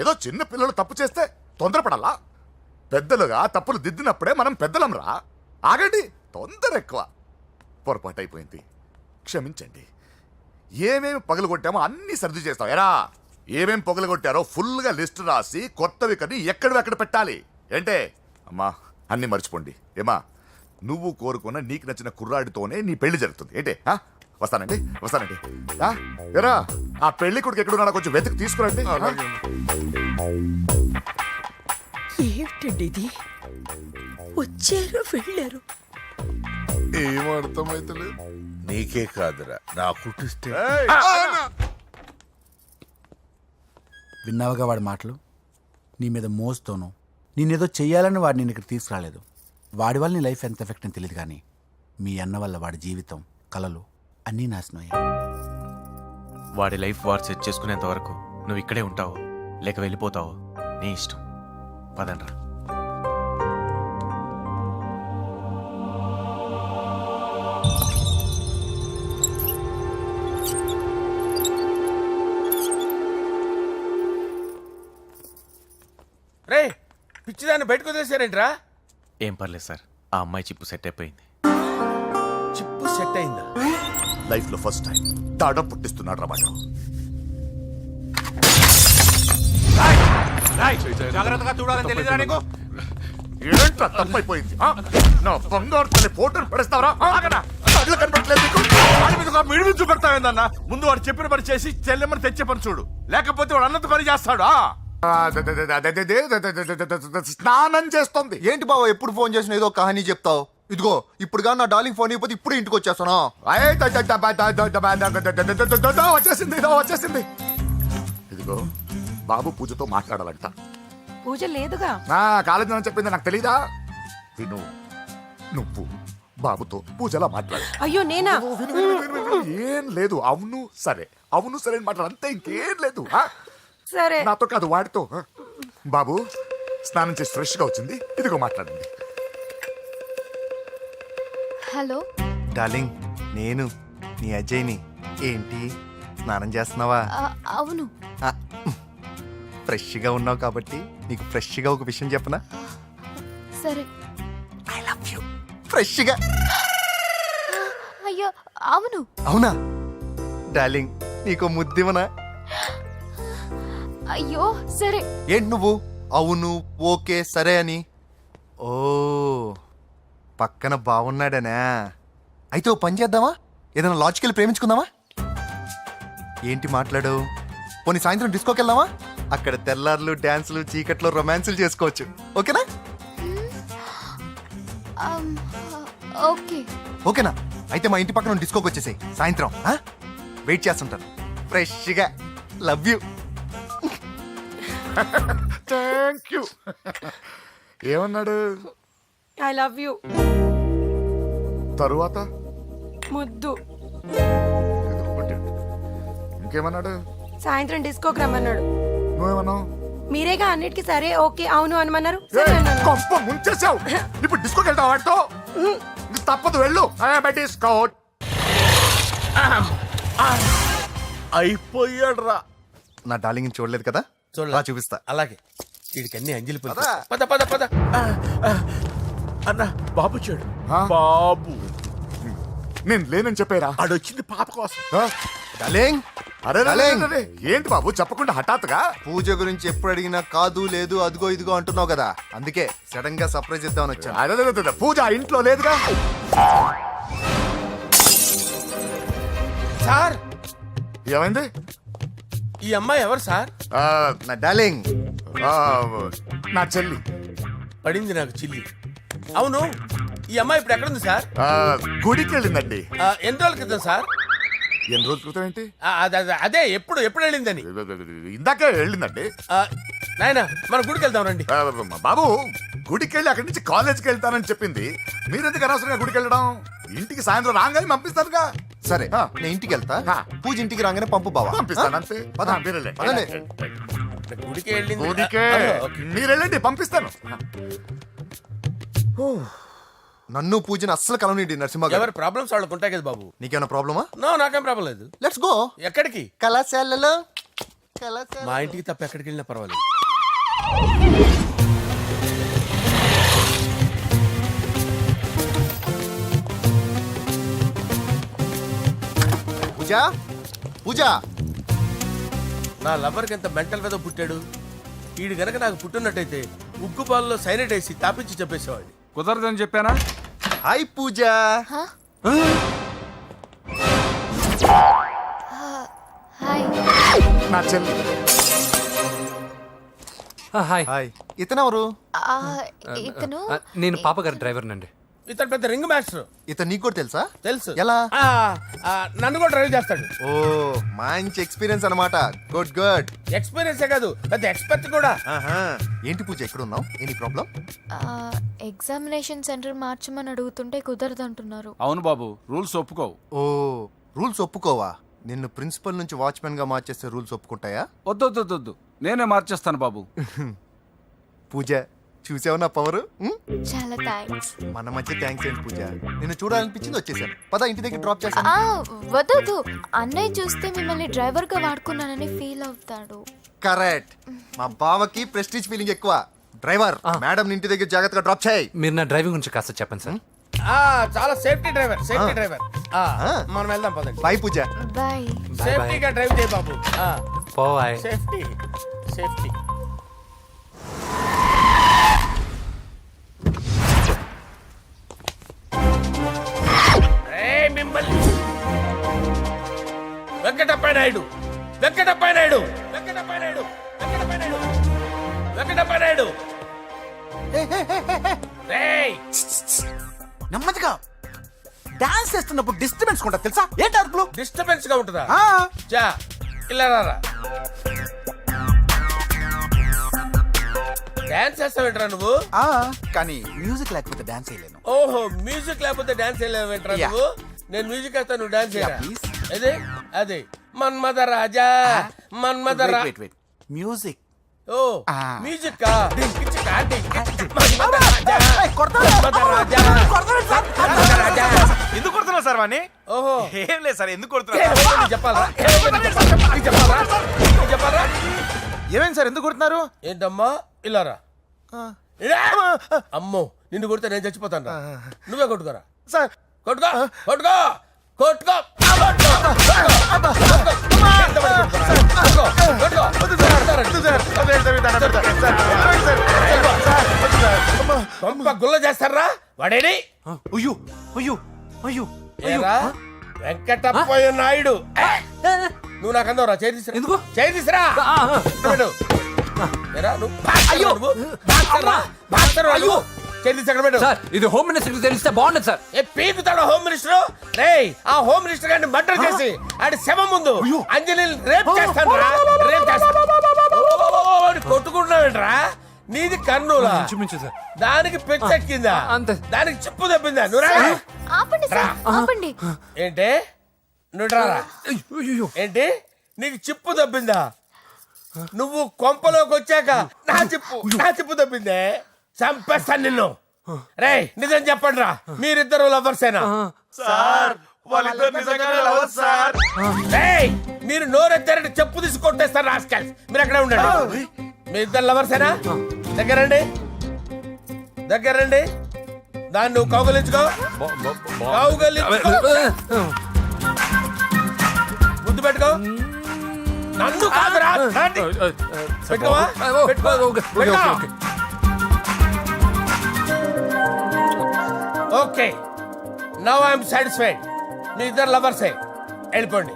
ఏదో చిన్న పిల్లలు తప్పు చేస్తే తొందరపడాలా? పెద్దలుగా తప్పులు దిద్దినప్పుడే మనం పెద్దలంరా. ఆగండి, తొందర ఎక్కువ. పొరపాటు అయిపోయింది, క్షమించండి. ఏమేమి పగలగొట్టామో అన్ని సర్ది చేస్తాం. ఎరా, ఏమేమి పగలగొట్టారో ఫుల్గా లిస్ట్ రాసి కొత్తవి కని ఎక్కడివి పెట్టాలి. ఏంటే అమ్మా, అన్ని మర్చిపోండి. ఏమా, నువ్వు కోరుకున్న నీకు నచ్చిన కుర్రాడితోనే నీ పెళ్లి జరుగుతుంది. ఏంటే వస్తానండి. ఎరా, ఆ పెళ్లి కొడుకు ఎక్కడున్నాడో కొంచెం వెతికి తీసుకురండి. ఏమిటండి ఇది? వచ్చారు వెళ్ళారు. ఏం అర్థమైతలేదు. నీకే కాదురా, నా కుట్టిస్తే. విన్నావుగా వాడి మాటలు? నీ మీద మోస్తోను నేనేదో చెయ్యాలని వాడు నేను ఇక్కడ తీసుకురాలేదు. వాడి వల్ల నీ లైఫ్ ఎంత ఎఫెక్ట్ అని తెలియదు, కానీ మీ అన్న వల్ల వాడి జీవితం, కలలు అన్నీ నాశనం అయ్యాయి. వాడి లైఫ్ వాడు సెట్ చేసుకునేంత వరకు నువ్వు ఇక్కడే ఉంటావు, లేక వెళ్ళిపోతావు, నీ ఇష్టం. పదండ్రా. రే, పిచ్చిదాన్ని బయటకు వదిలేశారేంట్రా? ఏం పర్లేదు సార్, ఆ అమ్మాయి చిప్పు సెట్ అయిపోయింది. చిప్పు సెట్ అయిందా? లైఫ్ లో ఫస్ట్ టైం తాడం పుట్టిస్తున్నాడు రా వాడు. జాగ్రత్తగా చూడాలని తెలియదురా నీకు? ఏంట్రా తప్పైపోయింది? నా బంగారు తల్లి ఫోటోలు పడేస్తావరా? కళ్ళు కనపడట్లేదు నీకు? వాడి మీద ఒక మిడిమి చూపెడతావేందన్నా? ముందు వాడు చెప్పిన పని చేసి చెల్లెమ్మని తెచ్చే పని చూడు, లేకపోతే వాడు అన్నంత పని చేస్తాడు. స్నానం చేస్తుంది. ఏంటి బావ ఎప్పుడు ఫోన్ చేసిన ఏదో కహానీ చెప్తావు? ఇదిగో ఇప్పుడు కానీ నా డార్లింగ్ ఫోన్ అయిపోతే ఇప్పుడు ఇంటికి వచ్చేస్తాను. వచ్చేసింది. ఇదిగో, బాబు పూజతో మాట్లాడాలంట. పూజ లేదుగా. కాలేజీ అని చెప్పింది నాకు తెలీదా? విను, నువ్వు బాబుతో పూజలా మాట్లాడు. అయ్యో నేనా? ఏం లేదు. అవును సరే అని మాట్లాడు, అంతే, ఇంకేం లేదు. సరే. నాతో కాదు, వాడితో. బాబు స్నానం చేసి ఫ్రెష్ గా వచ్చింది, ఇదిగో మాట్లాడండి. హలో డార్లింగ్, నేను నీ అజయ్ని. ఏంటి స్నానం చేస్తున్నావా? అవును. ఫ్రెష్గా ఉన్నావు కాబట్టి నీకు ఫ్రెష్గా ఒక విషయం చెప్పనా? సరే. I love you. ఫ్రెష్గా. అయ్యో అవును. అవునా డార్లింగ్, నీకు ముద్దివనా? అయ్యో సరే. ఏంటి నువ్వు అవును ఓకే సరే అని? ఓ, పక్కన బాగున్నాడనా? అయితే ఓ పని చేద్దామా? ఏదైనా లాజికల్ ప్రేమించుకుందామా? ఏంటి మాట్లాడు? పోనీ సాయంత్రం డిస్కోకి వెళ్దామా? అక్కడ తెల్లార్లు డాన్సులు, చీకట్లో రొమాన్సులు చేసుకోవచ్చు. ఓకేనా? ఓకే. ఓకేనా? అయితే మా ఇంటి పక్కన డిస్కోకి వచ్చేసాయి సాయంత్రం. వెయిట్ చేస్తుంటాను ఫ్రెష్గా. Love you. Thank you. ఏమన్నాడు? I love you. తరువాత ముద్దు. ఇంకేమన్నాడు? సాయంత్రం డిస్కోకి రమ్మన్నాడు. నువ్వేమన్నావు? మీరేగా అన్నిటికీ సరే ఓకే అవును అనమన్నారు. గొప్ప ముంచేసావు. ఇప్పుడు డిస్కోకి వెళ్తావు వాటితో? తప్పదు, వెళ్ళు. డిస్కో అయిపోయాడు రా. నా డార్లింగ్ చూడలేదు కదా, చూడలే. రా చూపిస్తా. అలాగే వీడికి అన్ని అంజలి పులుసు. పద. పద పద పద. అన్న బాబు చూడు. బాబు నేను లేనని చెప్పారా? ఆడొచ్చింది పాప కోసం. డార్లింగ్, అరే రే, రే, డార్లింగ్. రే, రే. ఏంటి బాబు చెప్పకుండా హఠాత్తుగా? పూజ గురించి ఎప్పుడు అడిగినా కాదు లేదు అదిగో ఇదిగో అంటున్నావు కదా, అందుకే సడన్ గా సర్ప్రైజ్ ఇద్దామని వచ్చాను. అరే, రే, రే, రే, పూజ ఆ ఇంట్లో లేదుగా. సార్ ఏమైంది? ఈ అమ్మాయి ఎవరు సార్? ఆ, నా డార్లింగ్, ఆ, నా చెల్లి. పడింది నాకు చిల్లి. అవును ఈ అమ్మాయి ఇప్పుడు ఎక్కడుంది సార్? ఆ, గుడికి వెళ్ళిందండి. ఎన్ని రోజుల క్రితం సార్? ఎన్ని రోజుల క్రితం ఏంటి? అదే ఎప్పుడు ఎప్పుడు వెళ్ళిందని. ఇందాకే వెళ్ళిందండి. నాయనా మన గుడికి వెళ్దాం రండి. ఆ, బాబు గుడికి వెళ్ళి అక్కడి నుంచి కాలేజ్కి వెళ్తానని చెప్పింది. మీరెందుకు అనవసరంగా గుడికి వెళ్ళడం? ఇంటికి సాయంత్రం రాగానే పంపిస్తానుగా. సరే ఆ. నేను ఇంటికి వెళ్తా, ఆ. పూజ ఇంటికి రాగానే పంపు బావా. పంపిస్తాను అంతే. పద. మీరు వెళ్ళండి. పదండి. గుడికి వెళ్ళింది. గుడికే. ఓకే. మీరు వెళ్ళండి, పంపిస్తాను. నన్ను పూజను అస్సలు కలవనిండి నరసింహ గారు. ఎవరి ప్రాబ్లమ్స్ వాళ్ళకు ఉంటాయి కదా బాబు. నీకేమైనా ప్రాబ్లమా? నో నాకేం ప్రాబ్లం లేదు. Let's go. ఎక్కడికి? కళాశాలలో మా ఇంటికి తప్ప ఎక్కడికి వెళ్ళినా పర్వాలేదు. పూజ, పూజ. నా లవర్కి ఎంత మెంటల్ మీద పుట్టాడు. వీడు గనక నాకు పుట్టినట్టయితే ఉగ్గు పాలలో సైనట్ వేసి తాపించి చెప్పేసేవాడిని. కుదరదని చెప్పానా? హాయ్ పూజ. హాయ్. నా చెల్లి. హాయ్. హాయ్. ఇతనెవరు? ఇతను నేను పాపగారి డ్రైవర్నండి. ఇతను పెద్ద రింగ్ మాస్టర్. ఇతను నీకు కూడా తెలుసా? తెలుసు. ఎలా? నన్ను కూడా డ్రైవ్ చేస్తాడు. ఓ మంచి ఎక్స్పీరియన్స్ అన్నమాట. Good good. ఎక్స్పీరియన్సే కాదు పెద్ద ఎక్స్పర్ట్ కూడా. ఏంటి పూజ ఎక్కడ ఉన్నావు? Any problem? ఎగ్జామినేషన్ సెంటర్ మార్చమని అడుగుతుంటే కుదరదంటున్నారు. అవును బాబు, రూల్స్ ఒప్పుకోవు. ఓ రూల్స్ ఒప్పుకోవా? నిన్ను ప్రిన్సిపల్ నుంచి వాచ్మెన్ గా మార్చేస్తే రూల్స్ ఒప్పుకుంటాయా? వద్దు, నేనే మార్చేస్తాను బాబు. పూజ చూసావు నా పవర్? చాలా థ్యాంక్స్. మన మధ్య థ్యాంక్స్ ఏంటి పూజ, నిన్ను చూడాలనిపించింది వచ్చేసాను. పద ఇంటి దగ్గర డ్రాప్ చేస్తాను. వద్దు అన్నయ్య చూస్తే మిమ్మల్ని డ్రైవర్ గా వాడుకున్నానని ఫీల్ అవుతాడు. కరెక్ట్. మా బావకి ప్రెస్టీజ్ ఫీలింగ్ ఎక్కువ. డ్రైవర్ మేడం ఇంటి దగ్గర జాగ్రత్తగా డ్రాప్ చేయి. మీరు నా డ్రైవింగ్ గురించి కాస్త చెప్పండి సార్. చాలా సేఫ్టీ డ్రైవర్. మనం వెళ్దాం పదండి. బాయ్ పూజ. బాయ్. సేఫ్టీగా డ్రైవ్ చేయి బాబు. పోవాయ్. Safety safety. వెంకటప్ప నాయుడు వెంకటప్ప నాయుడు వెంకటప్ప నాయుడు వెంకటప్ప నాయుడు వెంకటప్ప నాయుడు. నెమ్మదిగా డాన్స్ చేస్తున్నప్పుడు డిస్టర్బెన్స్ కూడా తెలుసా? ఏంటి అరుపులు? డిస్టర్బెన్స్ గా ఉంటుందా? చా ఇలా రారా. డాన్స్ చేస్తావేంట్రా నువ్వు? కానీ మ్యూజిక్ లేకపోతే డాన్స్ చేయలేను. ఓహో మ్యూజిక్ లేకపోతే డాన్స్ వేయలేవేంట్రా Yeah. నువ్వు? నేను మ్యూజిక్ వేస్తా, నువ్వు డాన్స్ చేయరా? Yeah, please. అదే అదే మన్మద రాజా మన్మద మ్యూజిక్. ఓ మ్యూజిక్ కా డింకిచికా డింకిచికా మన్మద రాజా మన్మద రాజా మన్మద రాజా. ఎందుకు కొడుతున్నావు సార్ వాణ్ణి? ఓహో ఏం లేదు సార్, ఎందుకు చెప్పాలా? చెప్పాలా? ఏమైంది సార్, ఎందుకు కొడుతున్నారు? ఏంటమ్మా ఇల్లారా? అమ్మో నిన్ను కొడితే నేను చచ్చిపోతాను. నువ్వే కొట్టుకోరా సార్. కొట్టుకో కొట్టుకో కొట్టుకో గుల్ల చేస్తారా వాడేడి? అయ్యో అయ్యో అయ్యో ఏరా వెంకటప్పయ్య నాయుడు. నువ్వు నాకు అందవరా? చేయి తీసురా. ఎందుకు? చేయి తీసురా. ఏరా నువ్వు బాక్సర్రా? చేయి తీసి ఎక్కడ పెట్టు. సార్ ఇది హోమ్ మినిస్టర్ తెలిస్తే బాగుండదు సార్. ఏ పీకుతాడు హోమ్ మినిస్టర్? రేయ్ ఆ హోమ్ మినిస్టర్ గారిని మర్డర్ చేసి ఆడి శవం ముందు అంజలి రేప్ చేస్తాను రా. రేప్ చేస్తాను. కొట్టుకుంటున్నావేంట్రా? నీది కన్నులా? చూపించు సార్. దానికి పెచ్చెక్కిందా? అంతే. దానికి చిప్పు తప్పిందా? నువ్వు రా. ఆపండి సార్, ఆపండి. ఏంటి నువ్వు రారా? ఏంటి నీకు చిప్పు దబ్బిందా? నువ్వు కొంపలోకి వచ్చాక నా చిప్పు దబ్బిందే. చంపేస్తాను నిన్ను. రే నిజం చెప్పండి రా, మీరిద్దరు లవర్సేనా? సార్ వాళ్ళిద్దరు నిజంగానే లవర్స్ సార్. రేయ్, మీరు నోరెత్తారంటే చెప్పు తీసి కొట్టేస్తారు రాస్కల్స్. మీరు అక్కడే ఉండండి. మీ ఇద్దరు లవర్సేనా? దగ్గరండి. దాన్ని నువ్వు కౌగలించుకో. ముద్దు పెట్టుకో. నన్ను కాదురా. పెట్టుకోవా? Okay, now I'm satisfied. మీ ఇద్దరు లవర్సే, వెళ్ళిపోండి.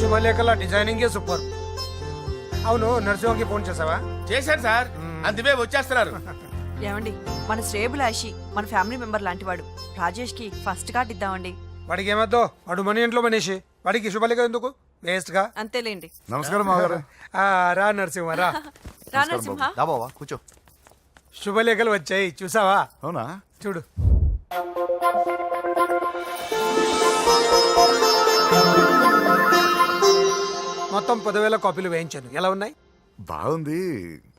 శుభలేఖల డిజైనింగే సూపర్. అవును, నరసింహకి ఫోన్ చేసావా? చేశాను సార్, అందుకే వచ్చేస్తున్నారు. ఏమండి, మన శ్రేయబులాషి మన ఫ్యామిలీ మెంబర్ లాంటి వాడు. రాజేష్ కి ఫస్ట్ కార్డ్ ఇద్దామండి. వాడికి ఏమద్దో, వాడు మన ఇంట్లో మనిషి, వాడికి శుభలేఖ ఎందుకు వేస్ట్ గా? అంతేలేండి. నమస్కారం మామగారు. రా నరసింహ రా. రా నరసింహ. దా బావా కూర్చో. శుభలేఖలు వచ్చాయి, చూసావా? అవునా? చూడు. మొత్తం 10,000 కాపీలు వేయించాను. ఎలా ఉన్నాయి? బాగుంది,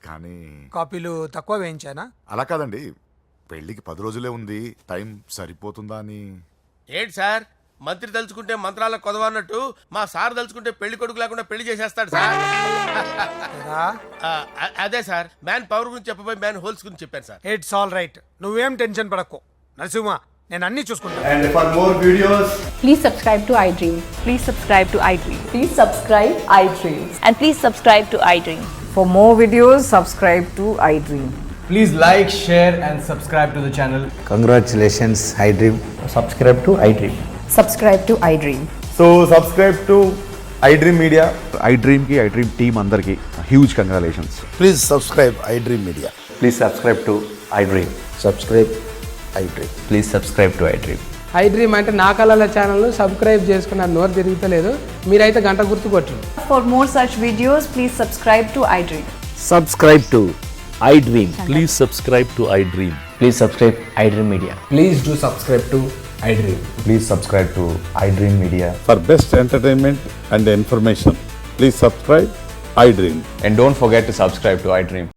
కానీ కాపీలు తక్కువ వేయించానా? అలా కాదండి, పెళ్లికి 10 రోజులే ఉంది, టైం సరిపోతుందా అని. ఏంటి సార్, మంత్రి తలుచుకుంటే మంత్రాలకు కొదవన్నట్టు మా సార్ తలుచుకుంటే పెళ్లి కొడుకు లేకుండా పెళ్లి చేసేస్తాడు సార్. అదే సార్, మ్యాన్ పవర్ గురించి చెప్పబోయి మ్యాన్ హోల్స్ గురించి చెప్పాను సార్. ఇట్స్ ఆల్ రైట్, నువ్వేం టెన్షన్ పడకు నరసింహ, నేను అన్ని చూసుకుంటాను. And for more videos, Please subscribe to iDream. Please subscribe to iDream. Please subscribe iDream. And please subscribe to iDream. For more videos, subscribe to iDream. Please like, share and subscribe to the channel. Congratulations iDream. Subscribe to iDream. Subscribe to iDream. so subscribe to iDream Media. iDream ki iDream team andarki huge congratulations. Please subscribe iDream media. Please subscribe to iDream. Subscribe iDream. Please subscribe to iDream. iDream అంటే నా కళల channel subscribe చేసుకున్న నోరు తిరుగుతలేదు. మీరైతే గంట గుర్తు కొట్టండి. For more such videos, please subscribe to iDream. Subscribe to iDream. Please subscribe to iDream. Please subscribe iDream Media. Please do subscribe to iDream. Please subscribe to iDream Media. For best entertainment and information, please subscribe iDream. And don't forget to subscribe to iDream.